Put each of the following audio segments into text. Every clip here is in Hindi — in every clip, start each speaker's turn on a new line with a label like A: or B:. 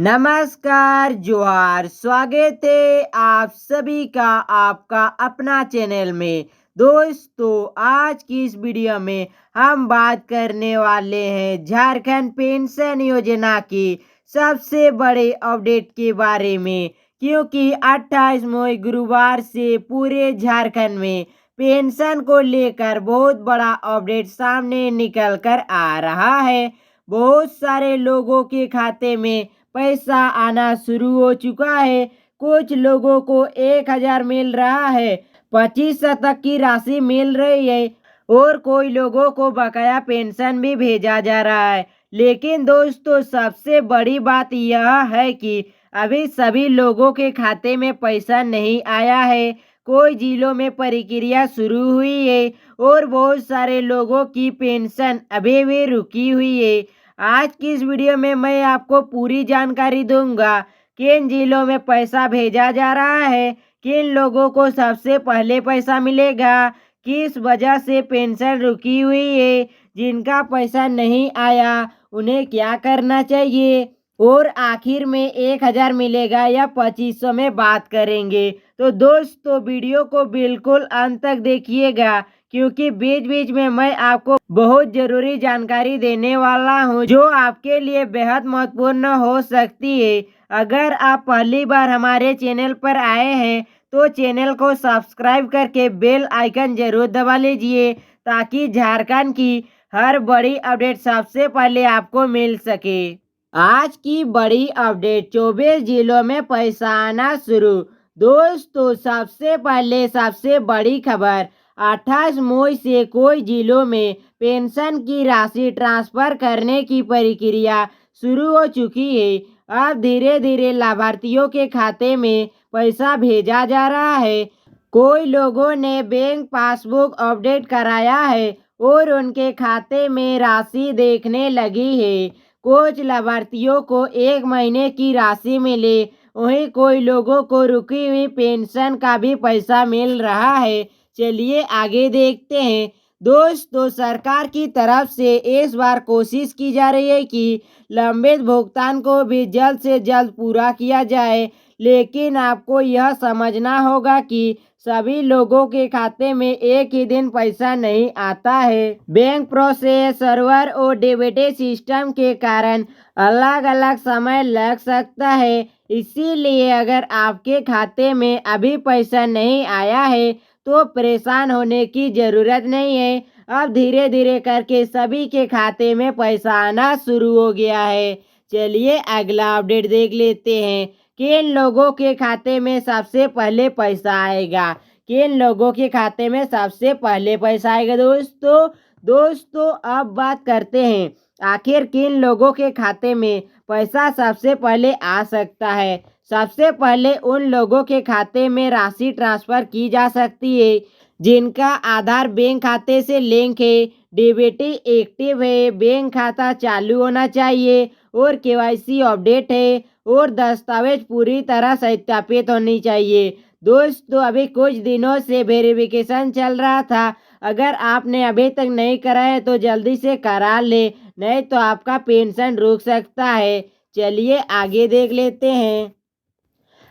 A: नमस्कार जोहार, स्वागत है आप सभी का आपका अपना चैनल में। दोस्तों, आज की इस वीडियो में हम बात करने वाले हैं झारखंड पेंशन योजना की सबसे बड़े अपडेट के बारे में, क्योंकि 28 मई गुरुवार से पूरे झारखंड में पेंशन को लेकर बहुत बड़ा अपडेट सामने निकल कर आ रहा है। बहुत सारे लोगों के खाते में पैसा आना शुरू हो चुका है। कुछ लोगों को 1,000 मिल रहा है, 25 तक की राशि मिल रही है और कोई लोगों को बकाया पेंशन भी भेजा जा रहा है। लेकिन दोस्तों, सबसे बड़ी बात यह है कि अभी सभी लोगों के खाते में पैसा नहीं आया है। कोई जिलों में प्रक्रिया शुरू हुई है और बहुत सारे लोगों की पेंशन अभी भी रुकी हुई है। आज की इस वीडियो में मैं आपको पूरी जानकारी दूंगा किन जिलों में पैसा भेजा जा रहा है, किन लोगों को सबसे पहले पैसा मिलेगा, किस वजह से पेंशन रुकी हुई है, जिनका पैसा नहीं आया उन्हें क्या करना चाहिए और आखिर में 1,000 मिलेगा या 2500 में बात करेंगे। तो दोस्तों, वीडियो को बिल्कुल अंत तक देखिएगा, क्योंकि बीच बीच में मैं आपको बहुत जरूरी जानकारी देने वाला हूं जो आपके लिए बेहद महत्वपूर्ण हो सकती है। अगर आप पहली बार हमारे चैनल पर आए हैं तो चैनल को सब्सक्राइब करके बेल आइकन जरूर दबा लीजिए, ताकि झारखंड की हर बड़ी अपडेट सबसे पहले आपको मिल सके। आज की बड़ी अपडेट, 24 जिलों में पैसा आना शुरू। दोस्तों, सबसे पहले सबसे बड़ी खबर, 28 मई से कोई जिलों में पेंशन की राशि ट्रांसफर करने की प्रक्रिया शुरू हो चुकी है। अब धीरे धीरे लाभार्थियों के खाते में पैसा भेजा जा रहा है। कोई लोगों ने बैंक पासबुक अपडेट कराया है और उनके खाते में राशि देखने लगी है। कुछ लाभार्थियों को 1 महीने की राशि मिले, वहीं कोई लोगों को रुकी हुई पेंशन का भी पैसा मिल रहा है। चलिए आगे देखते हैं। दोस्तों, सरकार की तरफ से इस बार कोशिश की जा रही है कि लंबित भुगतान को भी जल्द से जल्द पूरा किया जाए, लेकिन आपको यह समझना होगा कि सभी लोगों के खाते में एक ही दिन पैसा नहीं आता है। बैंक प्रोसेस, सर्वर और डीबीटी सिस्टम के कारण अलग अलग समय लग सकता है। इसीलिए अगर आपके खाते में अभी पैसा नहीं आया है तो परेशान होने की जरूरत नहीं है। अब धीरे धीरे करके सभी के खाते में पैसा आना शुरू हो गया है। चलिए अगला अपडेट देख लेते हैं। किन लोगों के खाते में सबसे पहले पैसा आएगा, किन लोगों के खाते में सबसे पहले पैसा आएगा। दोस्तों, अब बात करते हैं आखिर किन लोगों के खाते में पैसा सबसे पहले आ सकता है। सबसे पहले उन लोगों के खाते में राशि ट्रांसफर की जा सकती है जिनका आधार बैंक खाते से लिंक है, डीबीटी एक्टिव है, बैंक खाता चालू होना चाहिए और केवाईसी अपडेट है और दस्तावेज पूरी तरह सत्यापित होनी चाहिए। दोस्तों, अभी कुछ दिनों से वेरिफिकेशन चल रहा था। अगर आपने अभी तक नहीं कराया है तो जल्दी से करा ले, नहीं तो आपका पेंशन रुक सकता है। चलिए आगे देख लेते हैं।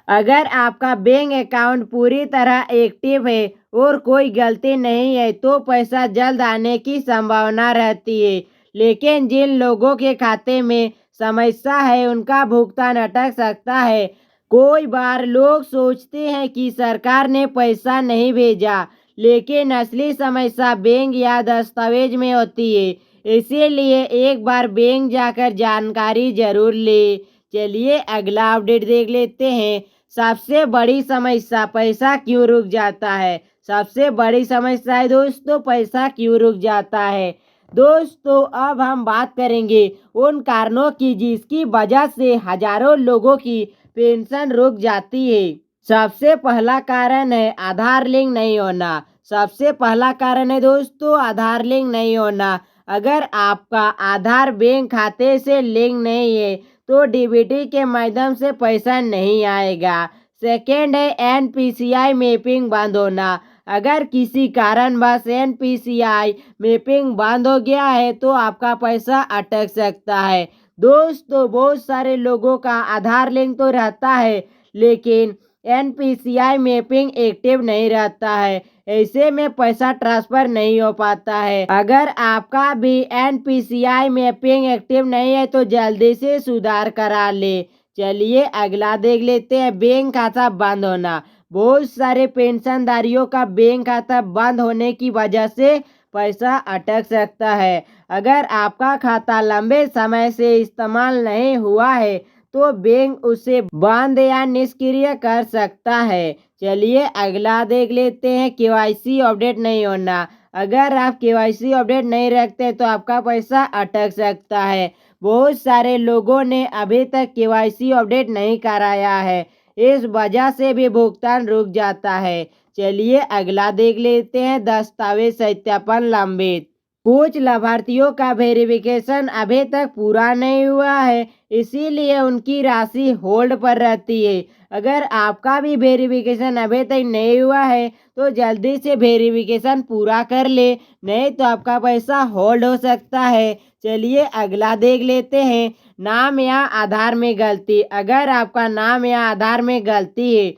A: अगर आपका बैंक अकाउंट पूरी तरह एक्टिव है और कोई गलती नहीं है तो पैसा जल्द आने की संभावना रहती है। लेकिन जिन लोगों के खाते में समस्या है उनका भुगतान अटक सकता है। कोई बार लोग सोचते हैं कि सरकार ने पैसा नहीं भेजा, लेकिन असली समस्या बैंक या दस्तावेज में होती है। इसीलिए एक बार बैंक जाकर जानकारी जरूर ले। चलिए अगला अपडेट देख लेते हैं। सबसे बड़ी समस्या, पैसा क्यों रुक जाता है। सबसे बड़ी समस्या है दोस्तों, पैसा क्यों रुक जाता है। दोस्तों, अब हम बात करेंगे उन कारणों की जिसकी वजह से हजारों लोगों की पेंशन रुक जाती है। सबसे पहला कारण है आधार लिंक नहीं होना। सबसे पहला कारण है दोस्तों आधार लिंक नहीं होना। अगर आपका आधार बैंक खाते से लिंक नहीं है तो डीबीटी के माध्यम से पैसा नहीं आएगा। सेकेंड है एनपीसीआई मैपिंग बंद होना। अगर किसी कारणवश एनपीसीआई मैपिंग बंद हो गया है तो आपका पैसा अटक सकता है। दोस्तों बहुत सारे लोगों का आधार लिंक तो रहता है, लेकिन एनपीसीआई मैपिंग एक्टिव नहीं रहता है। ऐसे में पैसा ट्रांसफर नहीं हो पाता है। अगर आपका भी एनपीसीआई मैपिंग एक्टिव नहीं है तो जल्दी से सुधार करा ले। चलिए अगला देख लेते हैं, बैंक खाता बंद होना। बहुत सारे पेंशनधारियों का बैंक खाता बंद होने की वजह से पैसा अटक सकता है। अगर आपका खाता लंबे समय से इस्तेमाल नहीं हुआ है तो बैंक उसे बंद या निष्क्रिय कर सकता है। चलिए अगला देख लेते हैं, केवाईसी अपडेट नहीं होना। अगर आप केवाईसी अपडेट नहीं रखते तो आपका पैसा अटक सकता है। बहुत सारे लोगों ने अभी तक केवाईसी अपडेट नहीं कराया है, इस वजह से भी भुगतान रुक जाता है। चलिए अगला देख लेते हैं, दस्तावेज सत्यापन लंबित। कुछ लाभार्थियों का वेरिफिकेशन अभी तक पूरा नहीं हुआ है, इसीलिए उनकी राशि होल्ड पर रहती है। अगर आपका भी वेरिफिकेशन अभी तक नहीं हुआ है तो जल्दी से वेरिफिकेशन पूरा कर ले, नहीं तो आपका पैसा होल्ड हो सकता है। चलिए अगला देख लेते हैं, नाम या आधार में गलती। अगर आपका नाम या आधार में गलती है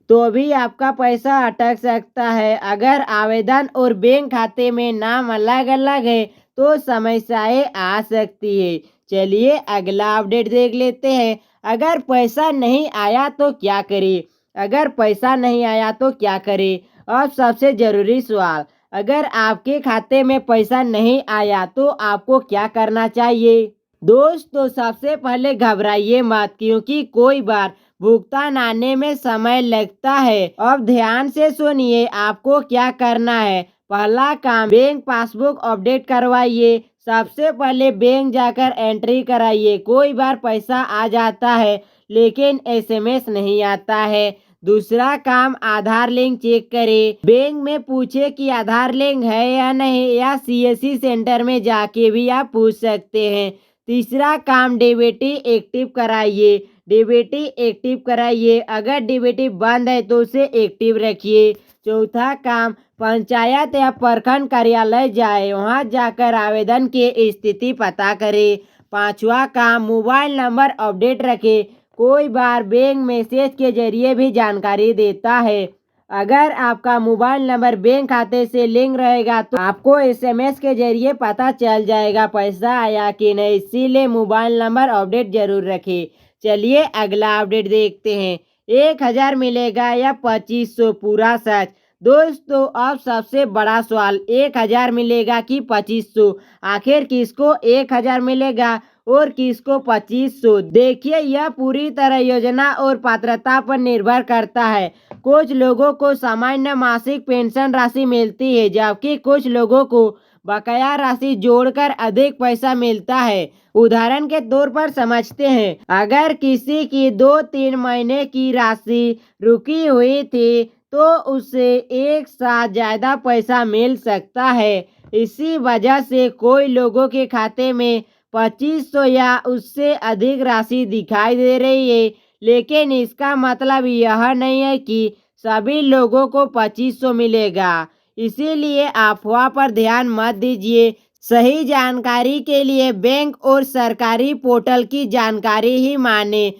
A: तो भी आपका पैसा अटक सकता है। अगर आवेदन और बैंक खाते में नाम अलग अलग है तो समस्याएं आ सकती है। चलिए अगला अपडेट देख लेते हैं, अगर पैसा नहीं आया तो क्या करें। अगर पैसा नहीं आया तो क्या करें, अब सबसे ज़रूरी सवाल, अगर आपके खाते में पैसा नहीं आया तो आपको क्या करना चाहिए। दोस्तों सबसे पहले घबराइए मत, क्योंकि कोई बार भुगतान आने में समय लगता है। अब ध्यान से सुनिए आपको क्या करना है। पहला काम, बैंक पासबुक अपडेट करवाइए। सबसे पहले बैंक जाकर एंट्री कराइए। कोई बार पैसा आ जाता है लेकिन एसएमएस नहीं आता है। दूसरा काम, आधार लिंक चेक करें। बैंक में पूछे कि आधार लिंक है या नहीं, या सीएससी सेंटर में जाके भी आप पूछ सकते हैं। तीसरा काम, डीबीटी एक्टिव कराइए। डीबीटी एक्टिव कराइए, अगर डीबीटी बंद है तो उसे एक्टिव रखिए। चौथा काम, पंचायत या प्रखंड कार्यालय जाए, वहां जाकर आवेदन की स्थिति पता करें। पांचवा काम, मोबाइल नंबर अपडेट रखें। कोई बार बैंक मैसेज के जरिए भी जानकारी देता है। अगर आपका मोबाइल नंबर बैंक खाते से लिंक रहेगा तो आपको एसएमएस के जरिए पता चल जाएगा पैसा आया कि नहीं, इसीलिए मोबाइल नंबर अपडेट जरूर रखें। चलिए अगला अपडेट देखते हैं, 1000 मिलेगा या 2500, पूरा सच। दोस्तों अब सबसे बड़ा सवाल, 1000 मिलेगा कि 2500, आखिर किसको 1000 मिलेगा और किसको 2500। देखिए यह पूरी तरह योजना और पात्रता पर निर्भर करता है। कुछ लोगों को सामान्य मासिक पेंशन राशि मिलती है, जबकि कुछ लोगों को बकाया राशि जोड़कर अधिक पैसा मिलता है। उदाहरण के तौर पर समझते हैं, अगर किसी की 2-3 महीने की राशि रुकी हुई थी तो उसे एक साथ ज्यादा पैसा मिल सकता है। इसी वजह से कोई लोगों के खाते में 2500 या उससे अधिक राशि दिखाई दे रही है, लेकिन इसका मतलब यह नहीं है कि सभी लोगों को 2500 मिलेगा। इसीलिए अफवाह पर ध्यान मत दीजिए। सही जानकारी के लिए बैंक और सरकारी पोर्टल की जानकारी ही माने।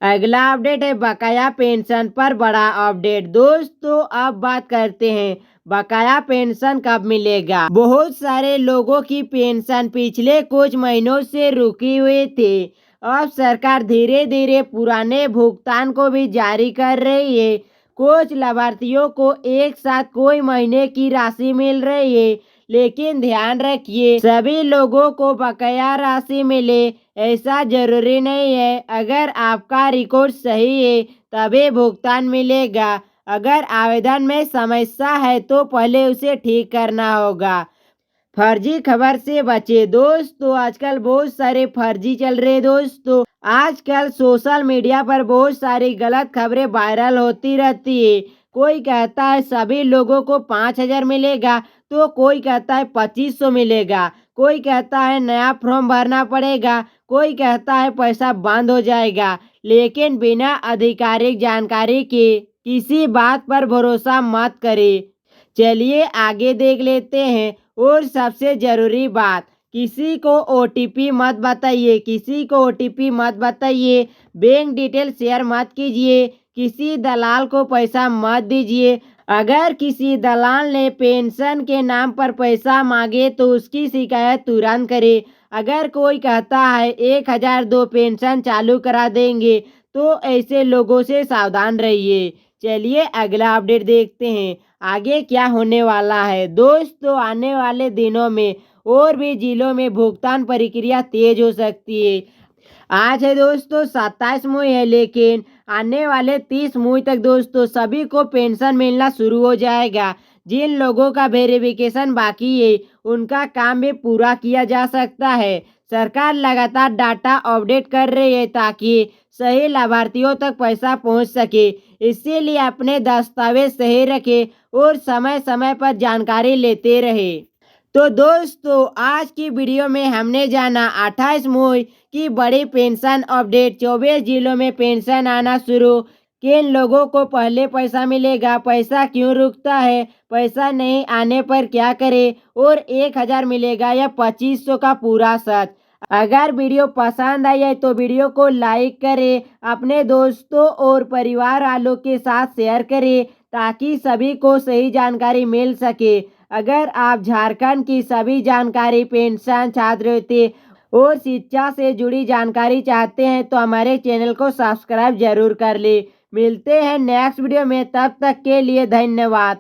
A: अगला अपडेट है बकाया पेंशन पर बड़ा अपडेट। दोस्तों अब बात करते हैं बकाया पेंशन कब मिलेगा। बहुत सारे लोगों की पेंशन पिछले कुछ महीनों से रुकी हुई थी। अब सरकार धीरे धीरे पुराने भुगतान को भी जारी कर रही है। कुछ लाभार्थियों को एक साथ कोई महीने की राशि मिल रही है, लेकिन ध्यान रखिए सभी लोगों को बकाया राशि मिले ऐसा जरूरी नहीं है। अगर आपका रिकॉर्ड सही है तभी भुगतान मिलेगा। अगर आवेदन में समस्या है तो पहले उसे ठीक करना होगा। फर्जी खबर से बचे। दोस्तों आजकल बहुत सारे फर्जी चल रहे। दोस्तों आजकल सोशल मीडिया पर बहुत सारी गलत खबरें वायरल होती रहती है। कोई कहता है सभी लोगों को 5000 मिलेगा तो कोई कहता है 2500 मिलेगा। कोई कहता है नया फॉर्म भरना पड़ेगा, कोई कहता है पैसा बंद हो जाएगा। लेकिन बिना आधिकारिक जानकारी के किसी बात पर भरोसा मत करें। चलिए आगे देख लेते हैं, और सबसे जरूरी बात, किसी को ओटीपी मत बताइए, किसी को ओटीपी मत बताइए। बैंक डिटेल शेयर मत कीजिए, किसी दलाल को पैसा मत दीजिए। अगर किसी दलाल ने पेंशन के नाम पर पैसा मांगे तो उसकी शिकायत तुरंत करें। अगर कोई कहता है 1000 दो पेंशन चालू करा देंगे तो ऐसे लोगों से सावधान रहिए। चलिए अगला अपडेट देखते हैं आगे क्या होने वाला है। दोस्तों आने वाले दिनों में और भी जिलों में भुगतान प्रक्रिया तेज हो सकती है। आज है दोस्तों 27 मई है, लेकिन आने वाले 30 मई तक दोस्तों सभी को पेंशन मिलना शुरू हो जाएगा। जिन लोगों का वेरिफिकेशन बाकी है उनका काम भी पूरा किया जा सकता है। सरकार लगातार डाटा अपडेट कर रही है ताकि सही लाभार्थियों तक पैसा पहुंच सके। इसीलिए अपने दस्तावेज सही रखें और समय समय पर जानकारी लेते रहे। तो दोस्तों आज की वीडियो में हमने जाना 28 मई की बड़ी पेंशन अपडेट। 24 जिलों में पेंशन आना शुरू। किन लोगों को पहले पैसा मिलेगा, पैसा क्यों रुकता है, पैसा नहीं आने पर क्या करें और 1000 मिलेगा या 2500 का पूरा सच। अगर वीडियो पसंद आई है तो वीडियो को लाइक करें, अपने दोस्तों और परिवार वालों के साथ शेयर करें ताकि सभी को सही जानकारी मिल सके। अगर आप झारखंड की सभी जानकारी, पेंशन, छात्रवृत्ति और शिक्षा से जुड़ी जानकारी चाहते हैं तो हमारे चैनल को सब्सक्राइब जरूर कर ले। मिलते हैं नेक्स्ट वीडियो में, तब तक के लिए धन्यवाद।